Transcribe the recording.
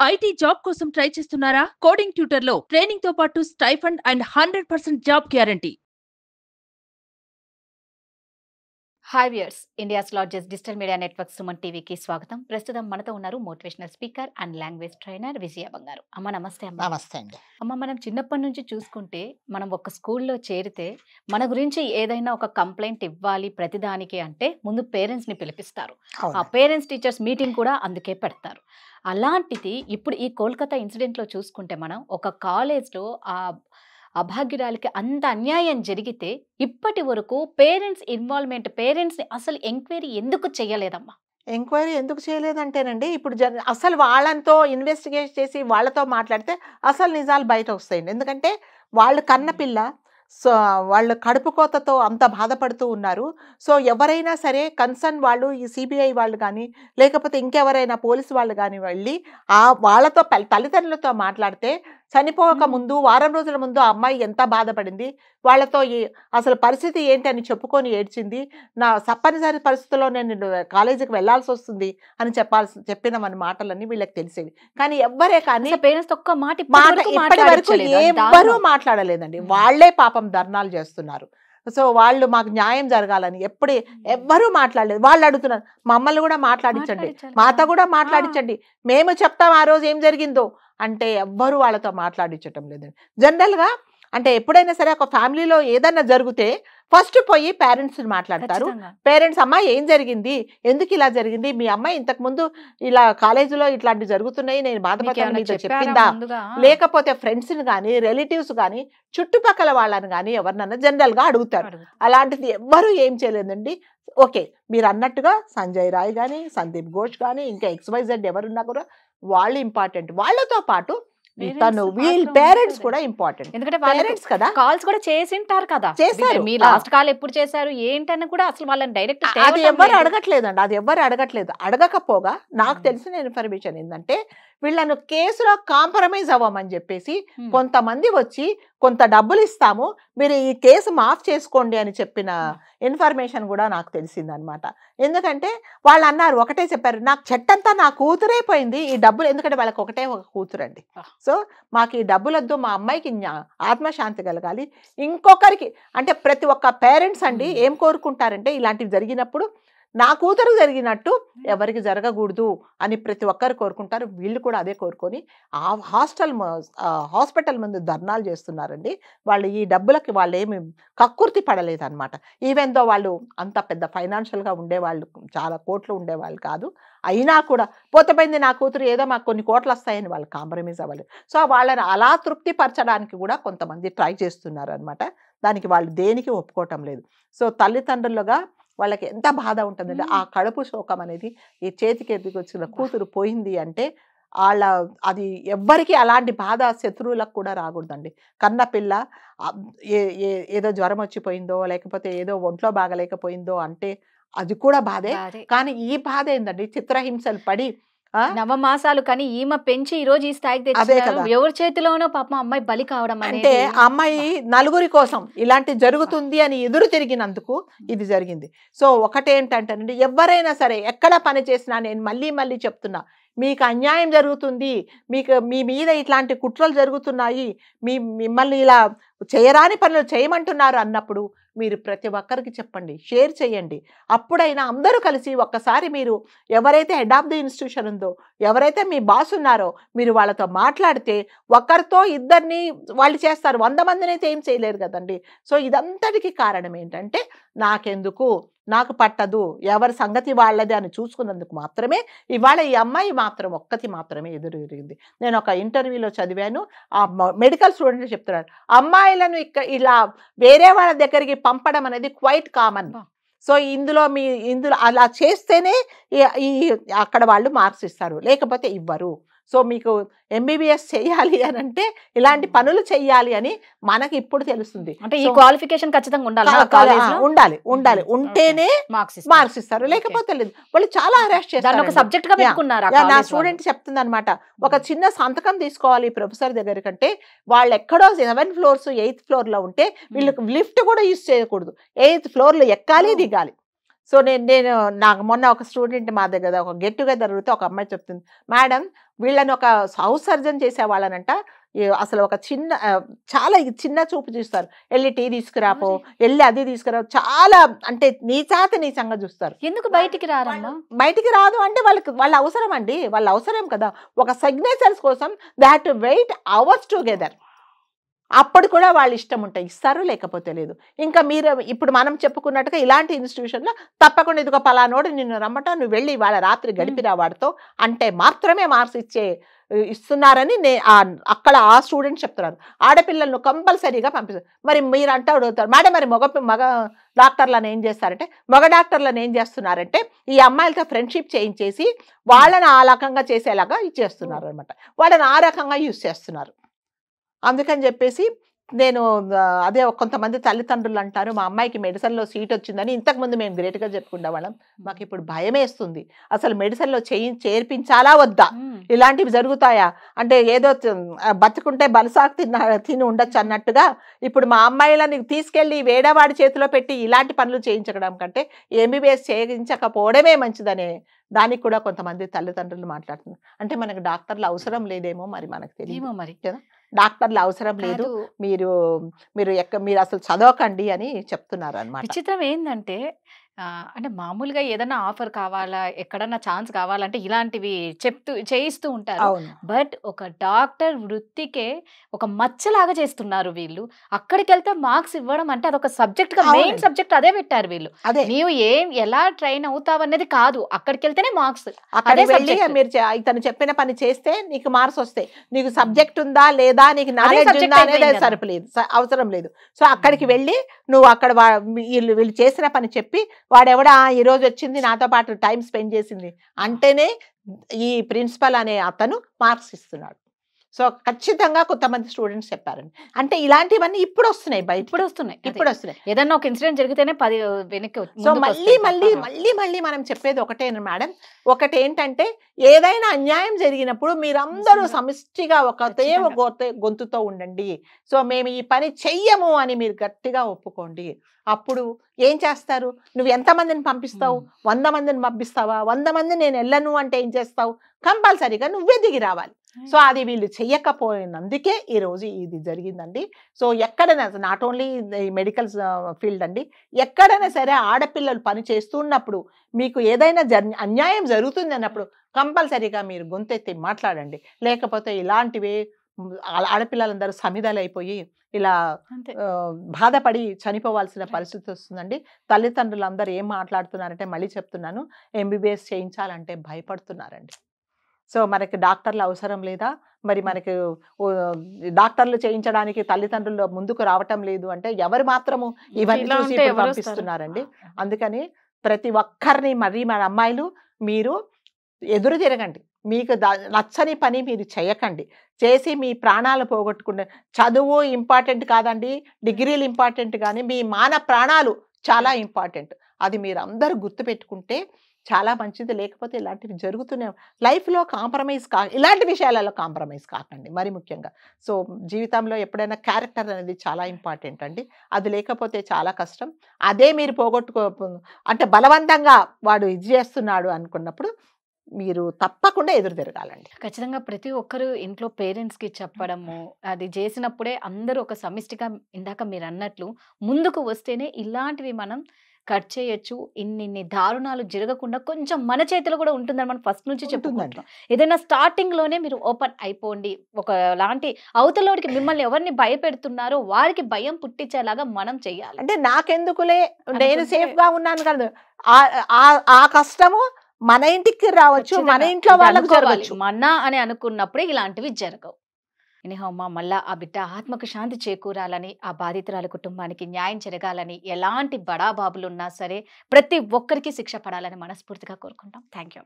IT job కోసం try చేస్తున్నారా? Coding ట్యూటర్లో ట్రైనింగ్ తో పాటు stipend and 100% job guarantee. Hi viewers, India's largest digital media network Suman టీవీకి స్వాగతం. ప్రస్తుతం మనతో ఉన్నారు motivational speaker and language trainer Vijaya Bangaru. అమ్మ నమస్తే. అమ్మ నమస్తే అండి. అమ్మ, మనం చిన్నప్పటి నుంచి చూసుకుంటే మనం ఒక స్కూల్లో చేరితే మన గురించి ఏదైనా ఒక కంప్లైంట్ ఇవ్వాలి ప్రతిదానికి అంటే ముందు పేరెంట్స్ని పిలిపిస్తారు. ఆ పేరెంట్స్ టీచర్స్ మీటింగ్ కూడా అందుకే పెడతారు. అలాంటిది ఇప్పుడు ఈ కోల్కతా ఇన్సిడెంట్లో చూసుకుంటే మనం ఒక కాలేజ్లో ఆ అభాగ్యురాలకి అంత అన్యాయం జరిగితే ఇప్పటి వరకు పేరెంట్స్ ఇన్వాల్వ్మెంట్, పేరెంట్స్ని అసలు ఎంక్వైరీ ఎందుకు చేయలేదమ్మా? ఎంక్వైరీ ఎందుకు చేయలేదంటేనండి, ఇప్పుడు అసలు వాళ్ళతో ఇన్వెస్టిగేట్ చేసి వాళ్ళతో మాట్లాడితే అసలు నిజాలు బయట వస్తాయండి. ఎందుకంటే వాళ్ళు కన్నపిల్ల, సో వాళ్ళు కడుపు కోతతో అంత బాధపడుతూ ఉన్నారు. సో ఎవరైనా సరే కన్సర్న్ వాళ్ళు, ఈ సిబిఐ వాళ్ళు కానీ లేకపోతే ఇంకెవరైనా పోలీసు వాళ్ళు కానీ వెళ్ళి వాళ్ళతో తల్లిదండ్రులతో మాట్లాడితే చనిపోక ముందు వారం రోజుల ముందు ఆ అమ్మాయి ఎంత బాధపడింది, వాళ్ళతో అసలు పరిస్థితి ఏంటి అని చెప్పుకొని ఏడ్చింది. నా తప్పనిసరి పరిస్థితుల్లో నేను కాలేజీకి వెళ్లాల్సి వస్తుంది అని చెప్పిన మన మాటలన్నీ వీళ్ళకి తెలిసేవి. కానీ ఎవ్వరే కానీ పేరెంట్స్ ఒక్క మాట ఇప్పటి వరకు ఎవ్వరూ మాట్లాడలేదండి. వాళ్లే పాపం ధర్నాలు చేస్తున్నారు. సో వాళ్ళు మాకు న్యాయం జరగాలని ఎవ్వరూ మాట్లాడలేదు. వాళ్ళు అడుగుతున్నారు, మమ్మల్ని కూడా మాట్లాడించండి, మాతో కూడా మాట్లాడించండి, మేము చెప్తాం ఆ రోజు ఏం జరిగిందో అంటే ఎవ్వరూ వాళ్ళతో మాట్లాడించటం లేదండి. జనరల్గా అంటే ఎప్పుడైనా సరే ఒక ఫ్యామిలీలో ఏదన్నా జరిగితే ఫస్ట్ పోయి పేరెంట్స్ మాట్లాడతారు. పేరెంట్స్, అమ్మాయి ఏం జరిగింది, ఎందుకు ఇలా జరిగింది, మీ అమ్మాయి ఇంతకు ముందు ఇలా కాలేజీలో ఇట్లాంటివి జరుగుతున్నాయి, నేను బాధపడతాను చెప్పిందా, లేకపోతే ఫ్రెండ్స్ని కానీ రిలేటివ్స్ కానీ చుట్టుపక్కల వాళ్ళని కానీ ఎవరినన్నా జనరల్గా అడుగుతారు. అలాంటిది ఎవ్వరూ ఏం చేయలేదండి. ఓకే, మీరు అన్నట్టుగా సంజయ్ రాయ్ కానీ సందీప్ ఘోష్ కానీ ఇంకా XYZ ఎవరున్నా కూడా వాళ్ళు ఇంపార్టెంట్. వాళ్ళతో పాటు వీళ్ళ పేరెంట్స్ కూడా ఇంపార్టెంట్. ఎందుకంటే పేరెంట్స్ కదా కాల్స్ కూడా చేసింటారు కదా, చేశారు. మీ లాస్ట్ కాల్ ఎప్పుడు చేశారు ఏంటని కూడా అసలు వాళ్ళని డైరెక్ట్ అది ఎవరు అడగట్లేదండి. అది ఎవరు అడగట్లేదు. అడగకపోగా నాకు తెలిసిన ఇన్ఫర్మేషన్ ఏంటంటే వీళ్ళను కేసులో కాంప్రమైజ్ అవ్వమని చెప్పేసి కొంతమంది వచ్చి కొంత డబ్బులు ఇస్తాము, మీరు ఈ కేసు మాఫ్ చేసుకోండి అని చెప్పిన ఇన్ఫర్మేషన్ కూడా నాకు తెలిసిందనమాట. ఎందుకంటే వాళ్ళు అన్నారు, ఒకటే చెప్పారు, నాకు చెట్టంతా నా కూతురైపోయింది, ఈ డబ్బులు, ఎందుకంటే వాళ్ళకి ఒకటే ఒక కూతురు అండి. సో మాకు ఈ డబ్బులు వద్దు, మా అమ్మాయికి ఆత్మశాంతి కలగాలి. ఇంకొకరికి అంటే ప్రతి ఒక్క పేరెంట్స్ అండి ఏం కోరుకుంటారంటే ఇలాంటివి జరిగినప్పుడు నా కూతురు జరిగినట్టు ఎవరికి జరగకూడదు అని ప్రతి ఒక్కరు కోరుకుంటారు. వీళ్ళు కూడా అదే కోరుకొని ఆ హాస్పిటల్ ముందు ధర్నాలు చేస్తున్నారండి. వాళ్ళు ఈ డబ్బులకి వాళ్ళు ఏమి కక్కుర్తి పడలేదన్నమాట. ఈవెన్ దో వాళ్ళు అంత పెద్ద ఫైనాన్షియల్గా ఉండేవాళ్ళు, చాలా కోట్లు ఉండేవాళ్ళు కాదు. అయినా కూడా పోతపోయింది నా కూతురు, ఏదో మాకు కొన్ని కోట్లు వస్తాయని వాళ్ళు కాంప్రమైజ్ అవ్వాలి. సో వాళ్ళని అలా తృప్తిపరచడానికి కూడా కొంతమంది ట్రై చేస్తున్నారు అనమాట. దానికి వాళ్ళు దేనికి ఒప్పుకోవటం లేదు. సో తల్లిదండ్రులుగా వాళ్ళకి ఎంత బాధ ఉంటుందంటే ఆ కడుపు శోకం అనేది, ఈ చేతికి ఎదిగొచ్చిన కూతురు పోయింది అంటే అది ఎవ్వరికి అలాంటి బాధ శత్రువులకు కూడా రాకూడదండి. కన్నపిల్ల ఏదో జ్వరం వచ్చిపోయిందో లేకపోతే ఏదో ఒంట్లో బాగలేకపోయిందో అంటే అది కూడా బాధే. కానీ ఈ బాధ ఏంటండి, చిత్రహింసలు పడి నవమాసాలు కానీ ఈమె పెంచి ఈ రోజు ఈ స్థాయికి తెచ్చారు. ఎవరి చేతిలోనో పాపం అమ్మాయి బలి కావడం అంటే ఆ అమ్మాయి నలుగురి కోసం ఇలాంటి జరుగుతుంది అని ఎదురు తిరిగినందుకు ఇది జరిగింది. సో ఒకటేంటంటే ఎవరైనా సరే ఎక్కడ పని చేసినా, నేను మళ్ళీ చెప్తున్నా, మీకు అన్యాయం జరుగుతుంది, మీ మీద ఇట్లాంటి కుట్రలు జరుగుతున్నాయి, మిమ్మల్ని ఇలా చేయరాని పనులు చేయమంటున్నారు అన్నప్పుడు మీరు ప్రతి ఒక్కరికి చెప్పండి, షేర్ చేయండి. అప్పుడైనా అందరూ కలిసి ఒక్కసారి మీరు ఎవరైతే హెడ్ ఆఫ్ ది ఇన్స్టిట్యూషన్ ఉందో, ఎవరైతే మీ బాస్ ఉన్నారో మీరు వాళ్ళతో మాట్లాడితే ఒకరితో ఇద్దరిని వాళ్ళు చేస్తారు, 100 మందిని అయితే ఏం చేయలేరు కదండి. సో ఇదంతటికి కారణం ఏంటంటే నాకెందుకు, నాకు పట్టదు, ఎవరి సంగతి వాళ్ళది అని చూసుకున్నందుకు మాత్రమే ఇవాళ ఈ అమ్మాయి మాత్రం ఒక్కటి మాత్రమే ఎదురు తిరిగింది. నేను ఒక ఇంటర్వ్యూలో చదివాను, ఆ మెడికల్ స్టూడెంట్ చెప్తున్నాడు, అమ్మాయిలను ఇలా వేరే వాళ్ళ దగ్గరికి పంపడం అనేది క్వైట్ కామన్. సో ఇందులో అలా చేస్తేనే అక్కడ వాళ్ళు మార్క్స్ ఇస్తారు, లేకపోతే ఇవ్వరు. సో మీకు MBBS చేయాలి అని అంటే ఇలాంటి పనులు చెయ్యాలి అని మనకి ఇప్పుడు తెలుస్తుంది. అంటే ఈ క్వాలిఫికేషన్ ఖచ్చితంగా ఉండాలి ఉంటేనే మార్క్స్ ఇస్తారు, లేకపోతే లేదు. వాళ్ళు చాలా అరెస్ట్ చేస్తారు. నా స్టూడెంట్ చెప్తుంది అనమాట, ఒక చిన్న సంతకం తీసుకోవాలి ప్రొఫెసర్ దగ్గర కంటే వాళ్ళు ఎక్కడో 7th floors 8th floor లో ఉంటే వీళ్ళకి లిఫ్ట్ కూడా యూజ్ చేయకూడదు, 8th floor లో ఎక్కాలి దిగాలి. సో నాకు మొన్న ఒక స్టూడెంట్ మా దగ్గర ఒక గెట్ టుగెదర్ అయితే ఒక అమ్మాయి చెప్తుంది, మేడం వీళ్ళని ఒక హౌస్ సర్జన్ చేసే వాళ్ళనంట అసలు ఒక చిన్న చాలా చిన్న చూపు చూస్తారు. వెళ్ళి టీ తీసుకురాపో, వెళ్ళి అది తీసుకురా, చాలా అంటే నీచంగా చూస్తారు. ఎందుకు బయటికి రారమ్మా? బయటికి రాదు అంటే వాళ్ళ అవసరం అండి, వాళ్ళ అవసరం కదా. ఒక సిగ్నేచర్స్ కోసం they have to wait hours together. అప్పుడు కూడా వాళ్ళు ఇష్టం ఉంటాయి, ఇస్తారు, లేకపోతే లేదు. ఇంకా మీరు ఇప్పుడు మనం చెప్పుకున్నట్టుగా ఇలాంటి ఇన్స్టిట్యూషన్లో తప్పకుండా ఇదిగో పలానోడు నిన్ను రమ్మట, నువ్వు వెళ్ళి వాళ్ళ రాత్రి గడిపిరా వాడితో అంటే మాత్రమే మార్క్స్ ఇస్తున్నారని అక్కడ ఆ స్టూడెంట్స్ చెప్తున్నారు. ఆడపిల్లలను కంపల్సరీగా పంపిస్తారు. మరి మీరు అంటూ అడుగుతారు, మేడం మరి మగ డాక్టర్లను ఏం చేస్తారంటే, మగ డాక్టర్లను ఏం చేస్తున్నారంటే ఈ అమ్మాయిలతో ఫ్రెండ్షిప్ చేయించేసి వాళ్ళని ఆ రకంగా చేసేలాగా ఇచ్చేస్తున్నారు అనమాట. వాళ్ళని ఆ రకంగా యూజ్ చేస్తున్నారు. అందుకని చెప్పేసి నేను అదే కొంతమంది తల్లిదండ్రులు అంటారు, మా అమ్మాయికి మెడిసిన్లో సీట్ వచ్చిందని. ఇంతకుముందు మేము గ్రేట్గా చెప్పుకునే వాళ్ళం, మాకు ఇప్పుడు భయమేస్తుంది. అసలు మెడిసిన్లో చేర్పించాలా వద్దా, ఇలాంటివి జరుగుతాయా అంటే ఏదో బతుకుంటే బలసాకు తిని ఉండొచ్చు అన్నట్టుగా ఇప్పుడు మా అమ్మాయిలని తీసుకెళ్ళి వేడవాడి చేతిలో పెట్టి ఇలాంటి పనులు చేయించడం కంటే ఎంబీబీఎస్ చేయించకపోవడమే మంచిదనే దానికి కూడా కొంతమంది తల్లిదండ్రులు మాట్లాడుతున్నారు. అంటే మనకు డాక్టర్లు అవసరం లేదేమో, మరి మనకు తెలియదు మరి కదా, డాక్టర్లు అవసరం లేదు, మీరు అసలు చదవకండి అని చెప్తున్నారు అన్నమాట. విచిత్రం ఏంటంటే అంటే మామూలుగా ఏదైనా ఆఫర్ కావాలా, ఎక్కడన్నా ఛాన్స్ కావాలంటే ఇలాంటివి చేయిస్తూ ఉంటారు. బట్ ఒక డాక్టర్ వృత్తికే ఒక మచ్చలాగా చేస్తున్నారు వీళ్ళు. అక్కడికి వెళ్తే మార్క్స్ ఇవ్వడం అంటే అదొక సబ్జెక్ట్ గా, మెయిన్ సబ్జెక్ట్ అదే పెట్టారు వీళ్ళు. నీవు ఎలా ట్రైన్ అవుతావు అనేది కాదు, అక్కడికి వెళ్తేనే మార్క్స్. మీరు ఇతను చెప్పిన పని చేస్తే నీకు మార్క్స్ వస్తాయి, నీకు సబ్జెక్ట్ ఉందా లేదా, నీకు నాలెడ్జ్ ఉందా అనేది సరిపలేదు, అవసరం లేదు. సో అక్కడికి వెళ్ళి నువ్వు అక్కడ వీళ్ళు చేసిన పని చెప్పి వాడెవడా ఈరోజు వచ్చింది నాతో పాటు టైం స్పెండ్ చేసింది అంటేనే ఈ ప్రిన్సిపల్ అనే అతను మార్క్స్ ఇస్తున్నాడు. సో ఖచ్చితంగా కొంతమంది స్టూడెంట్స్ చెప్పారండి. అంటే ఇలాంటివన్నీ ఇప్పుడు వస్తున్నాయి, ఇప్పుడు వస్తున్నాయి. ఏదన్నా ఒక ఇన్సిడెంట్ జరిగితేనే 10 వెనక్కి. సో మళ్ళీ మనం చెప్పేది ఒకటే మేడం, ఒకటి ఏంటంటే ఏదైనా అన్యాయం జరిగినప్పుడు మీరందరూ సమిష్టిగా ఒకటే గొంతుతో ఉండండి. సో మేము ఈ పని చెయ్యము అని మీరు గట్టిగా ఒప్పుకోండి. అప్పుడు ఏం చేస్తారు, నువ్వు ఎంతమందిని పంపిస్తావు, 100 మందిని పంపిస్తావా, 100 మంది నేను వెళ్ళను అంటే ఏం చేస్తావు, కంపల్సరీగా నువ్వే దిగి రావాలి. సో అది వీళ్ళు చెయ్యకపోయినందుకే ఈరోజు ఇది జరిగిందండి. సో ఎక్కడైనా నాట్ ఓన్లీ మెడికల్ ఫీల్డ్ అండి, ఎక్కడైనా సరే ఆడపిల్లలు పని చేస్తున్నప్పుడు మీకు ఏదైనా అన్యాయం జరుగుతుంది అన్నప్పుడు కంపల్సరీగా మీరు గొంతెత్తి మాట్లాడండి. లేకపోతే ఇలాంటివే ఆడపిల్లలందరూ సమిధలైపోయి ఇలా బాధపడి చనిపోవాల్సిన పరిస్థితి వస్తుందండి. తల్లిదండ్రులందరూ ఏం మాట్లాడుతున్నారంటే, మళ్ళీ చెప్తున్నాను, ఎంబీబీఎస్ చేయించాలంటే భయపడుతున్నారండి. సో మనకి డాక్టర్లు అవసరం లేదా, మరి మనకి డాక్టర్లు చేయించడానికి తల్లిదండ్రులు ముందుకు రావటం లేదు అంటే ఎవరు మాత్రము ఇవన్నీ చూసి పంపిస్తున్నారండి. అందుకని ప్రతి ఒక్కరిని మరి మన అమ్మాయిలు మీరు ఎదురు తిరగండి, మీకు నచ్చని పని మీరు చేయకండి. చేసి మీ ప్రాణాలు పోగొట్టుకుంటే, చదువు ఇంపార్టెంట్ కాదండి, డిగ్రీలు ఇంపార్టెంట్, కానీ మీ ప్రాణాలు చాలా ఇంపార్టెంట్. అది మీరు అందరూ గుర్తుపెట్టుకుంటే చాలా మంచిది. లేకపోతే ఇలాంటివి జరుగుతున్నాయి. లైఫ్లో ఇలాంటి విషయాలలో కాంప్రమైజ్ కాకండి మరి ముఖ్యంగా. సో జీవితంలో ఎప్పుడైనా క్యారెక్టర్ అనేది చాలా ఇంపార్టెంట్ అండి. అది లేకపోతే చాలా కష్టం. అదే మీరు అంటే బలవంతంగా వాడు ఇది చేస్తున్నాడు అనుకున్నప్పుడు మీరు తప్పకుండా ఎదురు తిరగాలండి. ఖచ్చితంగా ప్రతి ఒక్కరు ఇంట్లో పేరెంట్స్కి చెప్పడము, అది చేసినప్పుడే అందరూ ఒక సమిష్టిగా, ఇందాక మీరు అన్నట్లు ముందుకు వస్తేనే ఇలాంటివి మనం కట్ చేయొచ్చు. ఇన్ని దారుణాలు జరగకుండా కొంచెం మన చేతిలో కూడా ఉంటుందని మనం ఫస్ట్ నుంచి చెప్పుకుంటున్నాం. ఏదైనా స్టార్టింగ్ లోనే మీరు ఓపెన్ అయిపోండి. ఒకలాంటి అవతలోడికి మిమ్మల్ని ఎవరిని భయపెడుతున్నారో వారికి భయం పుట్టించేలాగా మనం చెయ్యాలి. అంటే నాకెందుకులే, నేను సేఫ్ గా ఉన్నాను కదా, ఆ కష్టము మన ఇంటికి రావచ్చు, మన ఇంట్లో వాళ్ళకి జరగవచ్చు. మన అని అనుకున్నప్పుడే ఇలాంటివి జరగవు. ఎనిహమ్మా మళ్ళా ఆ బిడ్డ ఆత్మకు శాంతి చేకూరాలని, ఆ బాధితురాల కుటుంబానికి న్యాయం జరగాలని, ఎలాంటి బడాబాబులు ఉన్నా సరే ప్రతి ఒక్కరికి శిక్ష పడాలని మనస్ఫూర్తిగా కోరుకుంటాం. Thank you.